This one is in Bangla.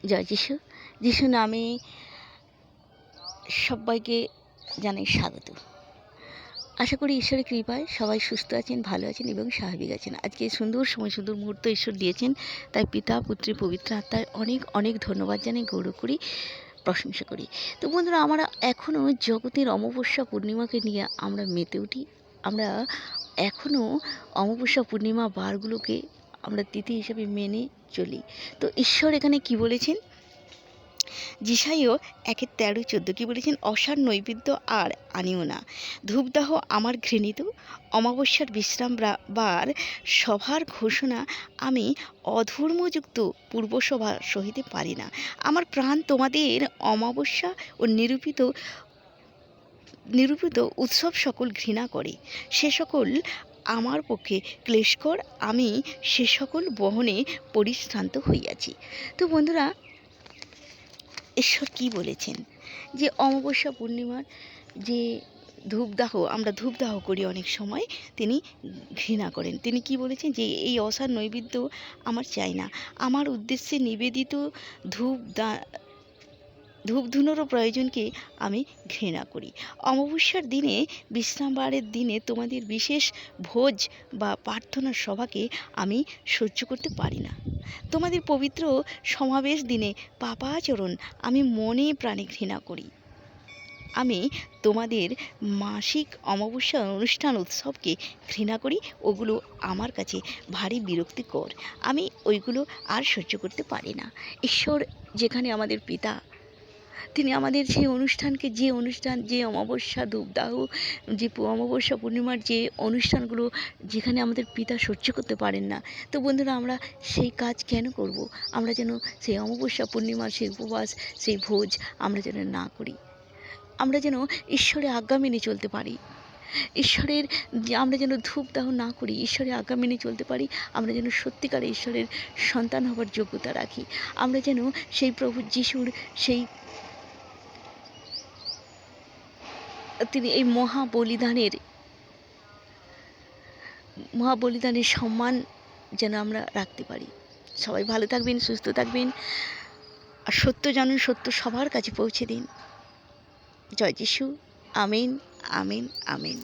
জয় যিশু। যিশু নামে সবাইকে জানাই স্বাগত। আশা করি ঈশ্বরের কৃপায় সবাই সুস্থ আছেন, ভালো আছেন এবং স্বাভাবিক আছেন। আজকে সুন্দর সময়, সুন্দর মুহূর্ত ঈশ্বর দিয়েছেন, তাই পিতা, পুত্রী, পবিত্র আত্মায় অনেক অনেক ধন্যবাদ জানাই, গৌরব করি, প্রশংসা করি। তো বন্ধুরা, আমরা এখনও জগতের অমাবস্যা পূর্ণিমাকে নিয়ে আমরা মেতে উঠি। আমরা এখনও অমাবস্যা পূর্ণিমা বারগুলোকে আমরা তিথি হিসাবে মেনে চলি। তো ঈশ্বর এখানে কি বলেছেন? যিশাইও 1:13-14 কি বলেছেন? অসার নৈবেদ্য আর আনিও না, ধূপদাহ আমার ঘৃণিত, অমাবস্যার বিশ্রাম বার সভার ঘোষণা আমি অধর্মযুক্ত পূর্বসভা সহিতে পারি না। আমার প্রাণ তোমাদের অমাবস্যা ও নিরূপিত উৎসব সকল ঘৃণা করে। সে সকল আমার পক্ষে ক্লেশকর, আমি সে সকল বহনে পরিশ্রান্ত হইয়াছি। তো বন্ধুরা, ঈশ্বর কি বলেছেন? যে অমাবস্যা পূর্ণিমার যে ধূপদাহ, আমরা ধূপদাহ করি অনেক সময়, তিনি ঘৃণা করেন। তিনি কি বলেছেন? যে এই অসার নৈবেদ্য আমার চাই না, আমার উদ্দেশ্যে নিবেদিত ধূপধুনোরও প্রয়োজনকে আমি ঘৃণা করি। অমাবস্যার দিনে, বিশ্রামবারের দিনে তোমাদের বিশেষ ভোজ বা প্রার্থনা সভাকে আমি সহ্য করতে পারি না। তোমাদের পবিত্র সমাবেশ দিনে পাপাচরণ আমি মনে প্রাণে ঘৃণা করি। আমি তোমাদের মাসিক অমাবস্যা অনুষ্ঠান উৎসবকে ঘৃণা করি। ওগুলো আমার কাছে ভারী বিরক্তিকর, আমি ওইগুলো আর সহ্য করতে পারি না। ঈশ্বর যেখানে আমাদের পিতা, তিনি আমাদের সেই অনুষ্ঠানকে, যে অমাবস্যা ধূপদাহ, যে অমাবস্যা পূর্ণিমার যে অনুষ্ঠানগুলো যেখানে আমাদের পিতা সহ্য করতে পারেন না, তো বন্ধুরা, আমরা সেই কাজ কেন করব? আমরা যেন সেই অমাবস্যা পূর্ণিমার সেই উপবাস, সেই ভোজ আমরা যেন না করি। আমরা যেন ঈশ্বরের আজ্ঞা মেনে চলতে পারি। আমরা যেন ধূপদাহ না করি, ঈশ্বরের আজ্ঞা মেনে চলতে পারি। আমরা যেন সত্যিকারে ঈশ্বরের সন্তান হবার যোগ্যতা রাখি। আমরা যেন সেই প্রভু যিশুর তিনি এই মহাবলিদানের সম্মান যেন আমরা রাখতে পারি। সবাই ভালো থাকবেন, সুস্থ থাকবেন, আর সত্য জানুন, সত্য সবার কাছে পৌঁছে দিন। জয় যিশু। আমিন, আমিন, আমিন।